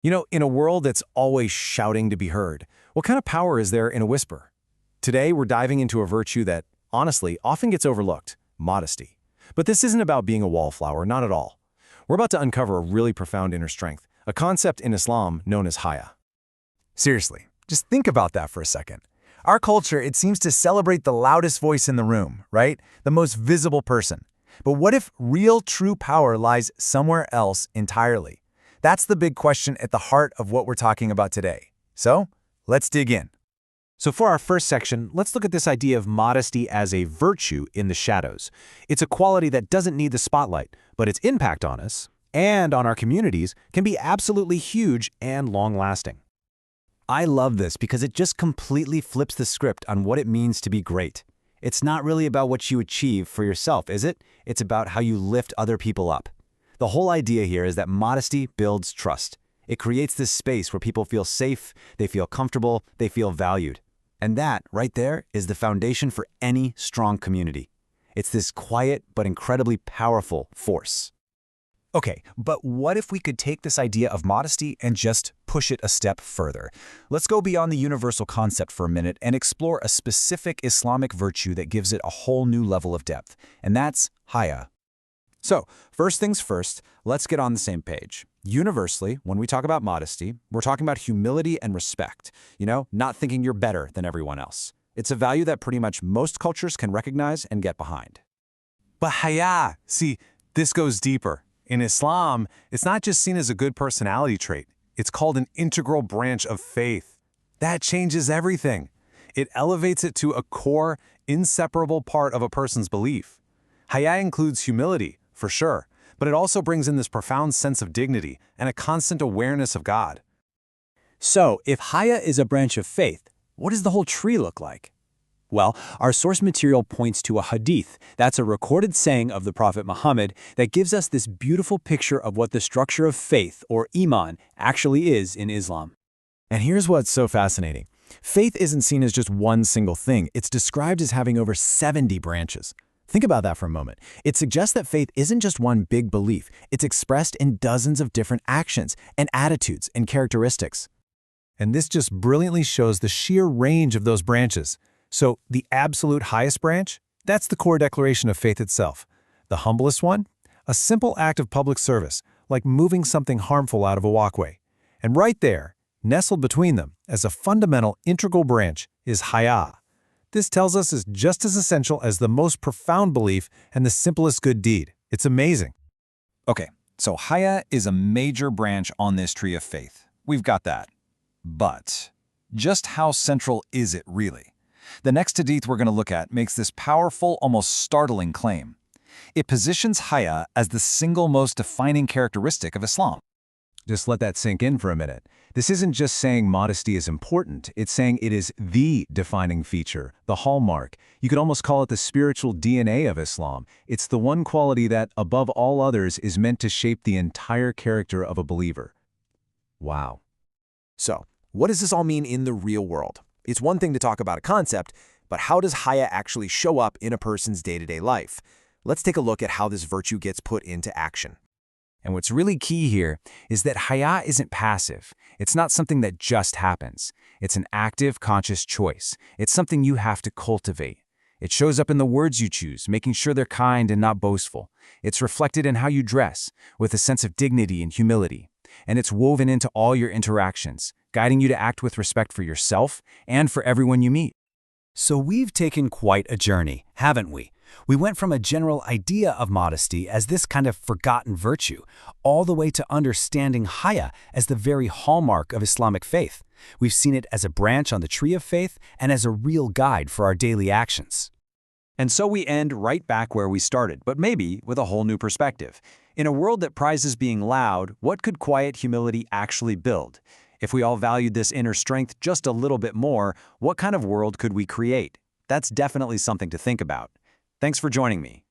In a world that's always shouting to be heard, what kind of power is there in a whisper? Today, we're diving into a virtue that, honestly, often gets overlooked: modesty. But this isn't about being a wallflower, not at all. We're about to uncover a really profound inner strength, a concept in Islam known as haya. Seriously, just think about that for a second. Our culture, it seems to celebrate the loudest voice in the room, right? The most visible person. But what if real, true power lies somewhere else entirely? That's the big question at the heart of what we're talking about today. So, let's dig in. So for our first section, let's look at this idea of modesty as a virtue in the shadows. It's a quality that doesn't need the spotlight, but its impact on us and on our communities can be absolutely huge and long-lasting. I love this because it just completely flips the script on what it means to be great. It's not really about what you achieve for yourself, is it? It's about how you lift other people up. The whole idea here is that modesty builds trust. It creates this space where people feel safe, they feel comfortable, they feel valued. And that, right there, is the foundation for any strong community. It's this quiet but incredibly powerful force. Okay, but what if we could take this idea of modesty and just push it a step further? Let's go beyond the universal concept for a minute and explore a specific Islamic virtue that gives it a whole new level of depth, and that's haya. So, first things first, let's get on the same page. Universally, when we talk about modesty, we're talking about humility and respect, not thinking you're better than everyone else. It's a value that pretty much most cultures can recognize and get behind. But haya, see, this goes deeper. In Islam, it's not just seen as a good personality trait. It's called an integral branch of faith. That changes everything. It elevates it to a core, inseparable part of a person's belief. Haya includes humility, for sure, but it also brings in this profound sense of dignity and a constant awareness of God. So, if haya is a branch of faith, what does the whole tree look like? Well, our source material points to a hadith. That's a recorded saying of the Prophet Muhammad that gives us this beautiful picture of what the structure of faith, or iman, actually is in Islam. And here's what's so fascinating. Faith isn't seen as just one single thing. It's described as having over 70 branches. Think about that for a moment. It suggests that faith isn't just one big belief. It's expressed in dozens of different actions and attitudes and characteristics. And this just brilliantly shows the sheer range of those branches. So the absolute highest branch, that's the core declaration of faith itself. The humblest one, a simple act of public service, like moving something harmful out of a walkway. And right there, nestled between them, as a fundamental integral branch, is haya. This tells us is just as essential as the most profound belief and the simplest good deed. It's amazing. Okay, so haya is a major branch on this tree of faith. We've got that. But just how central is it really? The next hadith we're going to look at makes this powerful, almost startling claim. It positions haya as the single most defining characteristic of Islam. Just let that sink in for a minute. This isn't just saying modesty is important, it's saying it is the defining feature, the hallmark. You could almost call it the spiritual DNA of Islam. It's the one quality that, above all others, is meant to shape the entire character of a believer. Wow. So, what does this all mean in the real world? It's one thing to talk about a concept, but how does haya actually show up in a person's day-to-day life? Let's take a look at how this virtue gets put into action. And what's really key here is that haya isn't passive. It's not something that just happens. It's an active, conscious choice. It's something you have to cultivate. It shows up in the words you choose, making sure they're kind and not boastful. It's reflected in how you dress, with a sense of dignity and humility. And it's woven into all your interactions, guiding you to act with respect for yourself and for everyone you meet. So we've taken quite a journey, haven't we? We went from a general idea of modesty as this kind of forgotten virtue, all the way to understanding haya as the very hallmark of Islamic faith. We've seen it as a branch on the tree of faith and as a real guide for our daily actions. And so we end right back where we started, but maybe with a whole new perspective. In a world that prizes being loud, what could quiet humility actually build? If we all valued this inner strength just a little bit more, what kind of world could we create? That's definitely something to think about. Thanks for joining me.